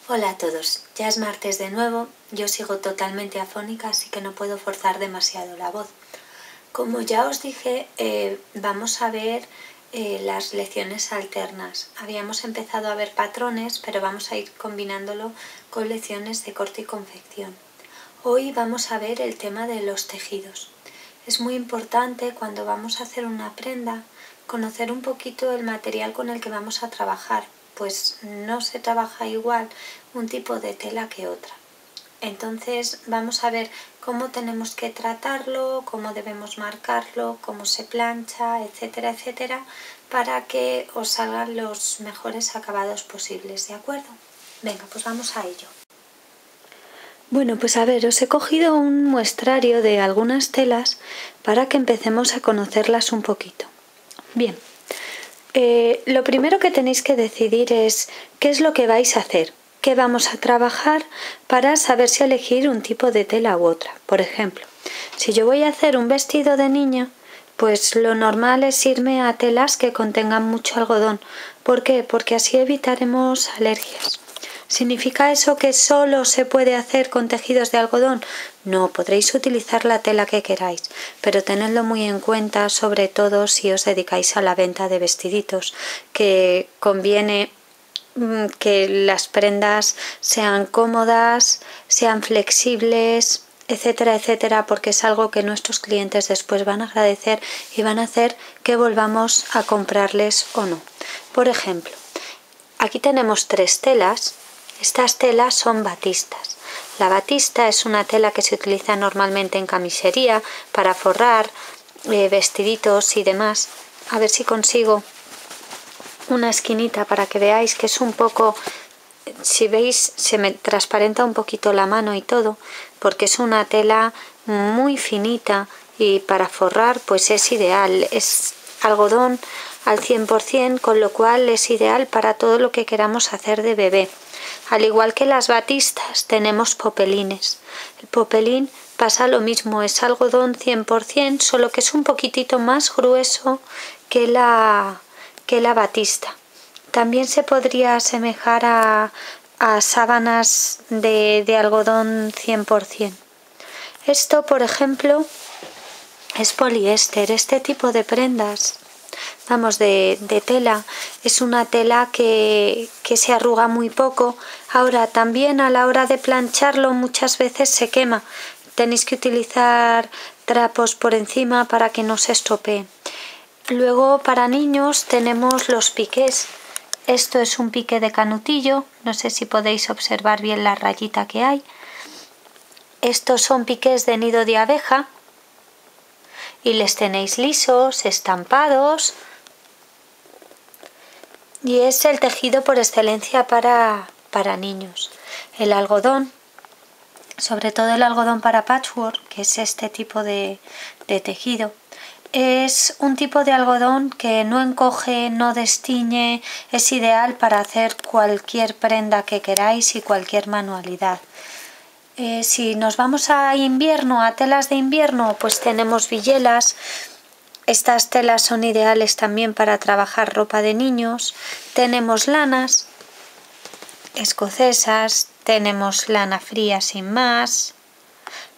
Hola a todos, ya es martes de nuevo, yo sigo totalmente afónica así que no puedo forzar demasiado la voz. Como ya os dije, vamos a ver las lecciones alternas. Habíamos empezado a ver patrones, pero vamos a ir combinándolo con lecciones de corte y confección. Hoy vamos a ver el tema de los tejidos. Es muy importante cuando vamos a hacer una prenda conocer un poquito el material con el que vamos a trabajar, pues no se trabaja igual un tipo de tela que otra. Entonces vamos a ver cómo tenemos que tratarlo, cómo debemos marcarlo, cómo se plancha, etcétera, etcétera, para que os salgan los mejores acabados posibles, ¿de acuerdo? Venga, pues vamos a ello. Bueno, pues a ver, os he cogido un muestrario de algunas telas para que empecemos a conocerlas un poquito. Bien, lo primero que tenéis que decidir es qué es lo que vais a hacer, qué vamos a trabajar para saber si elegir un tipo de tela u otra. Por ejemplo, si yo voy a hacer un vestido de niña, pues lo normal es irme a telas que contengan mucho algodón. ¿Por qué? Porque así evitaremos alergias. ¿Significa eso que solo se puede hacer con tejidos de algodón? No, podréis utilizar la tela que queráis, pero tenedlo muy en cuenta, sobre todo si os dedicáis a la venta de vestiditos, que conviene que las prendas sean cómodas, sean flexibles, etcétera, etcétera, porque es algo que nuestros clientes después van a agradecer y van a hacer que volvamos a comprarles o no. Por ejemplo, aquí tenemos tres telas. Estas telas son batistas. La batista es una tela que se utiliza normalmente en camisería para forrar vestiditos y demás. A ver si consigo una esquinita para que veáis que es un poco, si veis se me transparenta un poquito la mano y todo, porque es una tela muy finita y para forrar pues es ideal, es algodón al 100%, con lo cual es ideal para todo lo que queramos hacer de bebé. Al igual que las batistas tenemos popelines. El popelín pasa lo mismo, es algodón 100%, solo que es un poquitito más grueso que la batista. También se podría asemejar a sábanas de algodón 100%. Esto, por ejemplo, es poliéster. Este tipo de prendas, vamos, de tela, es una tela que se arruga muy poco. Ahora, también a la hora de plancharlo muchas veces se quema. Tenéis que utilizar trapos por encima para que no se estropee. Luego, para niños tenemos los piqués. Esto es un piqué de canutillo, no sé si podéis observar bien la rayita que hay. Estos son piqués de nido de abeja y les tenéis lisos, estampados, y es el tejido por excelencia para niños. El algodón, sobre todo el algodón para patchwork, que es este tipo de tejido, es un tipo de algodón que no encoge, no destiñe, es ideal para hacer cualquier prenda que queráis y cualquier manualidad. Si nos vamos a invierno, a telas de invierno, pues tenemos villelas. Estas telas son ideales también para trabajar ropa de niños. Tenemos lanas escocesas, tenemos lana fría sin más,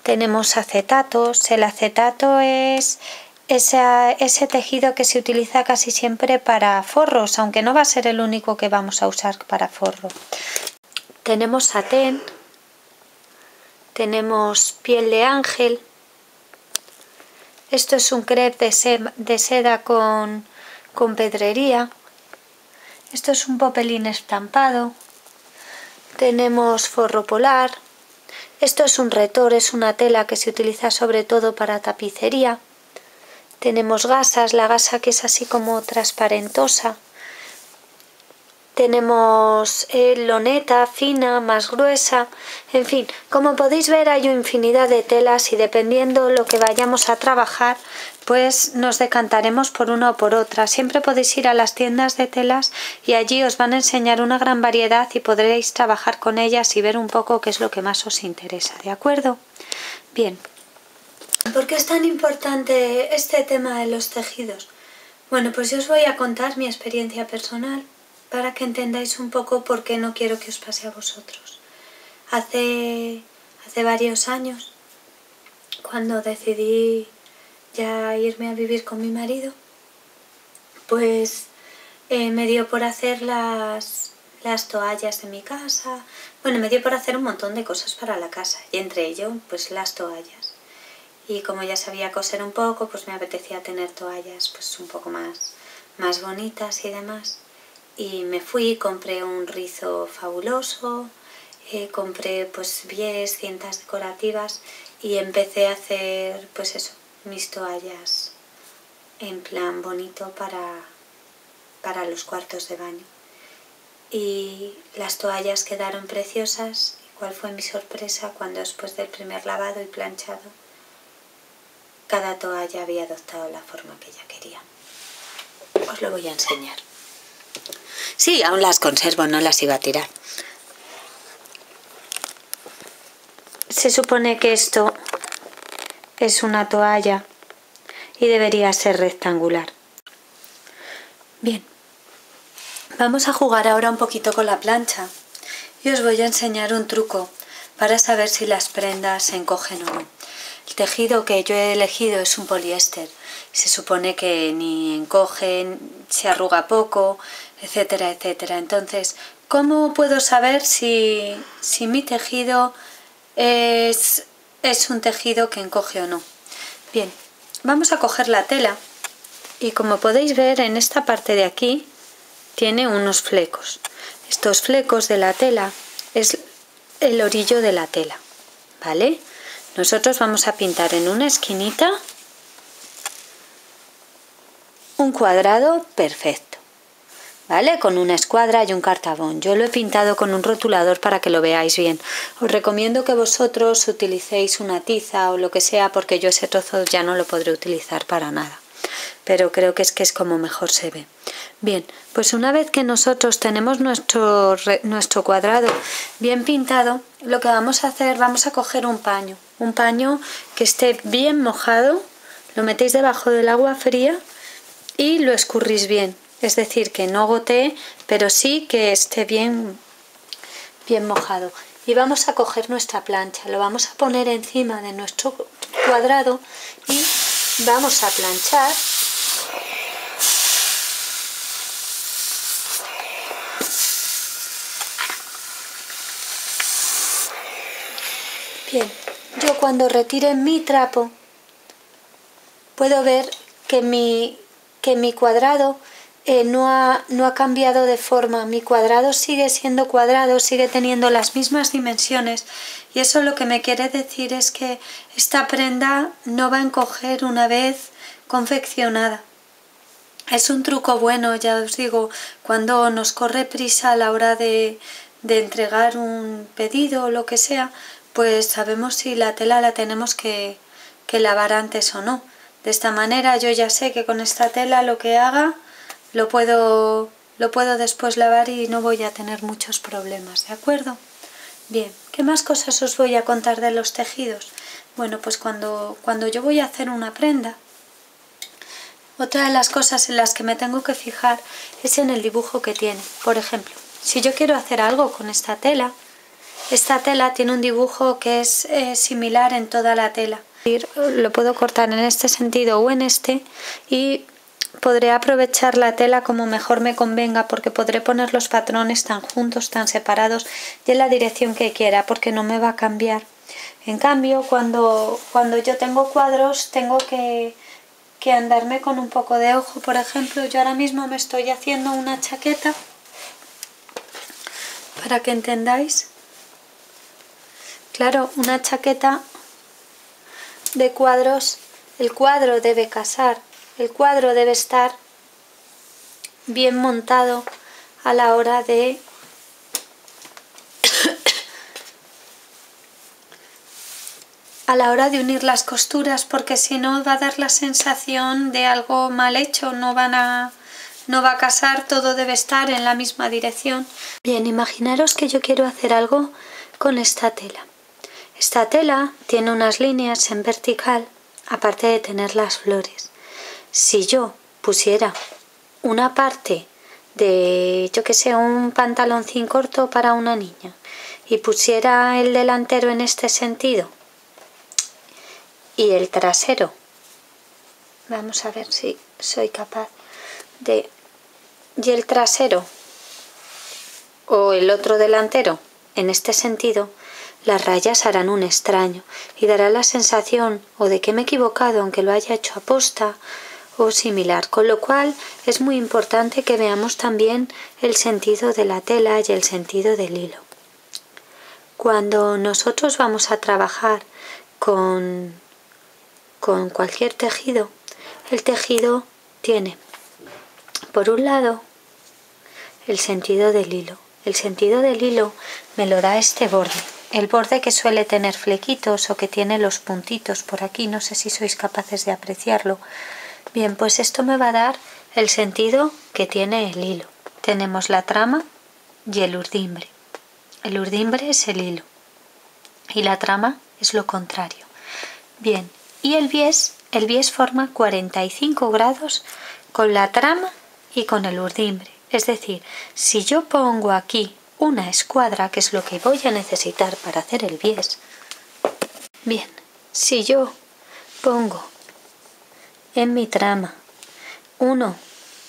tenemos acetatos. El acetato es ese tejido que se utiliza casi siempre para forros, aunque no va a ser el único que vamos a usar para forro. Tenemos satén, tenemos piel de ángel. Esto es un crepe de seda con pedrería. Esto es un popelín estampado. Tenemos forro polar. Esto es un retor, es una tela que se utiliza sobre todo para tapicería. Tenemos gasas, la gasa que es así como transparentosa. Tenemos loneta fina, más gruesa. En fin, como podéis ver hay infinidad de telas y dependiendo lo que vayamos a trabajar, pues nos decantaremos por una o por otra. Siempre podéis ir a las tiendas de telas y allí os van a enseñar una gran variedad y podréis trabajar con ellas y ver un poco qué es lo que más os interesa, ¿de acuerdo? Bien. ¿Por qué es tan importante este tema de los tejidos? Bueno, pues yo os voy a contar mi experiencia personal para que entendáis un poco por qué no quiero que os pase a vosotros. Hace varios años, cuando decidí ya irme a vivir con mi marido, pues me dio por hacer las toallas de mi casa. Bueno, me dio por hacer un montón de cosas para la casa, y entre ello pues las toallas. Y como ya sabía coser un poco, pues me apetecía tener toallas pues un poco más bonitas y demás. Y me fui, compré un rizo fabuloso, compré pues bies, cintas decorativas y empecé a hacer pues eso, mis toallas en plan bonito para los cuartos de baño. Y las toallas quedaron preciosas. ¿Y cuál fue mi sorpresa cuando después del primer lavado y planchado cada toalla había adoptado la forma que ella quería? Os lo voy a enseñar. Sí, aún las conservo, no las iba a tirar. Se supone que esto es una toalla y debería ser rectangular. Bien, vamos a jugar ahora un poquito con la plancha y os voy a enseñar un truco para saber si las prendas se encogen o no. El tejido que yo he elegido es un poliéster. Se supone que ni encoge, se arruga poco, etcétera, etcétera. Entonces, ¿cómo puedo saber si mi tejido es un tejido que encoge o no? Bien, vamos a coger la tela y como podéis ver en esta parte de aquí tiene unos flecos. Estos flecos de la tela es el orillo de la tela, ¿vale? Nosotros vamos a pintar en una esquinita un cuadrado perfecto, ¿vale? Con una escuadra y un cartabón. Yo lo he pintado con un rotulador para que lo veáis bien. Os recomiendo que vosotros utilicéis una tiza o lo que sea, porque yo ese trozo ya no lo podré utilizar para nada. Pero creo que es como mejor se ve. Bien, pues una vez que nosotros tenemos nuestro cuadrado bien pintado, lo que vamos a hacer, vamos a coger un paño que esté bien mojado, lo metéis debajo del agua fría y lo escurrís bien. Es decir, que no gotee, pero sí que esté bien mojado. Y vamos a coger nuestra plancha, lo vamos a poner encima de nuestro cuadrado y vamos a planchar. Bien, yo cuando retire mi trapo puedo ver que mi cuadrado no ha cambiado de forma. Mi cuadrado sigue siendo cuadrado, sigue teniendo las mismas dimensiones, y eso lo que me quiere decir es que esta prenda no va a encoger una vez confeccionada. Es un truco bueno, ya os digo, cuando nos corre prisa a la hora de entregar un pedido o lo que sea, pues sabemos si la tela la tenemos que lavar antes o no. De esta manera yo ya sé que con esta tela lo que haga lo puedo después lavar y no voy a tener muchos problemas, ¿de acuerdo? Bien, ¿qué más cosas os voy a contar de los tejidos? Bueno, pues cuando yo voy a hacer una prenda, otra de las cosas en las que me tengo que fijar es en el dibujo que tiene. Por ejemplo, si yo quiero hacer algo con esta tela tiene un dibujo que es similar en toda la tela. Lo puedo cortar en este sentido o en este y podré aprovechar la tela como mejor me convenga, porque podré poner los patrones tan juntos, tan separados y en la dirección que quiera, porque no me va a cambiar. En cambio, cuando yo tengo cuadros, tengo que andarme con un poco de ojo. Por ejemplo, yo ahora mismo me estoy haciendo una chaqueta, para que entendáis. Claro, una chaqueta de cuadros, el cuadro debe casar, el cuadro debe estar bien montado a la hora de unir las costuras, porque si no va a dar la sensación de algo mal hecho, no va a casar, todo debe estar en la misma dirección. Bien, imaginaros que yo quiero hacer algo con esta tela. Esta tela tiene unas líneas en vertical, aparte de tener las flores. Si yo pusiera una parte de, yo que sé, un pantaloncín corto para una niña y pusiera el delantero en este sentido y el trasero, vamos a ver si soy capaz de, y el trasero o el otro delantero en este sentido, las rayas harán un extraño y dará la sensación o de que me he equivocado aunque lo haya hecho aposta o similar, con lo cual es muy importante que veamos también el sentido de la tela y el sentido del hilo. Cuando nosotros vamos a trabajar con cualquier tejido, el tejido tiene, por un lado, el sentido del hilo. El sentido del hilo me lo da este borde. El borde que suele tener flequitos o que tiene los puntitos por aquí, no sé si sois capaces de apreciarlo. Bien, pues esto me va a dar el sentido que tiene el hilo. Tenemos la trama y el urdimbre. El urdimbre es el hilo y la trama es lo contrario. Bien, y el bies forma 45 grados con la trama y con el urdimbre. Es decir, si yo pongo aquí una escuadra, que es lo que voy a necesitar para hacer el bies, bien, si yo pongo en mi trama uno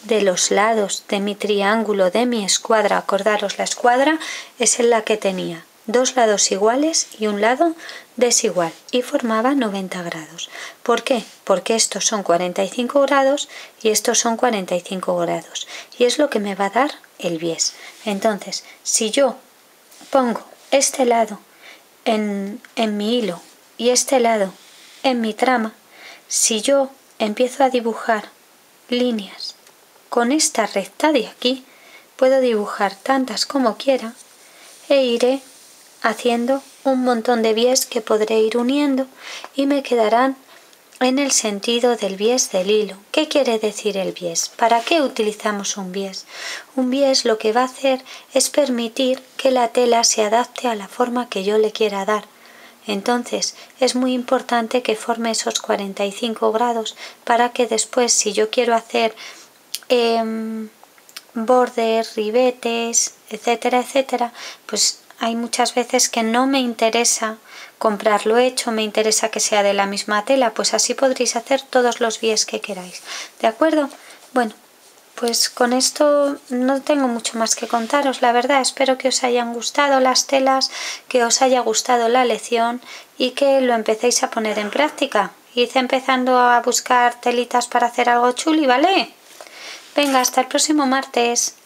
de los lados de mi triángulo, de mi escuadra, acordaros, la escuadra es en la que tenía dos lados iguales y un lado desigual y formaba 90 grados. ¿Por qué? Porque estos son 45 grados y estos son 45 grados y es lo que me va a dar el bies. Entonces, si yo pongo este lado en mi hilo y este lado en mi trama, si yo empiezo a dibujar líneas con esta recta de aquí, puedo dibujar tantas como quiera e iré haciendo un montón de bies que podré ir uniendo y me quedarán en el sentido del bies del hilo. ¿Qué quiere decir el bies? ¿Para qué utilizamos un bies? Un bies lo que va a hacer es permitir que la tela se adapte a la forma que yo le quiera dar. Entonces es muy importante que forme esos 45 grados para que después, si yo quiero hacer bordes, ribetes, etcétera, etcétera, pues hay muchas veces que no me interesa comprarlo hecho, me interesa que sea de la misma tela, pues así podréis hacer todos los bies que queráis. ¿De acuerdo? Bueno, pues con esto no tengo mucho más que contaros, la verdad. Espero que os hayan gustado las telas, que os haya gustado la lección y que lo empecéis a poner en práctica. Id empezando a buscar telitas para hacer algo chuli, ¿vale? Venga, hasta el próximo martes.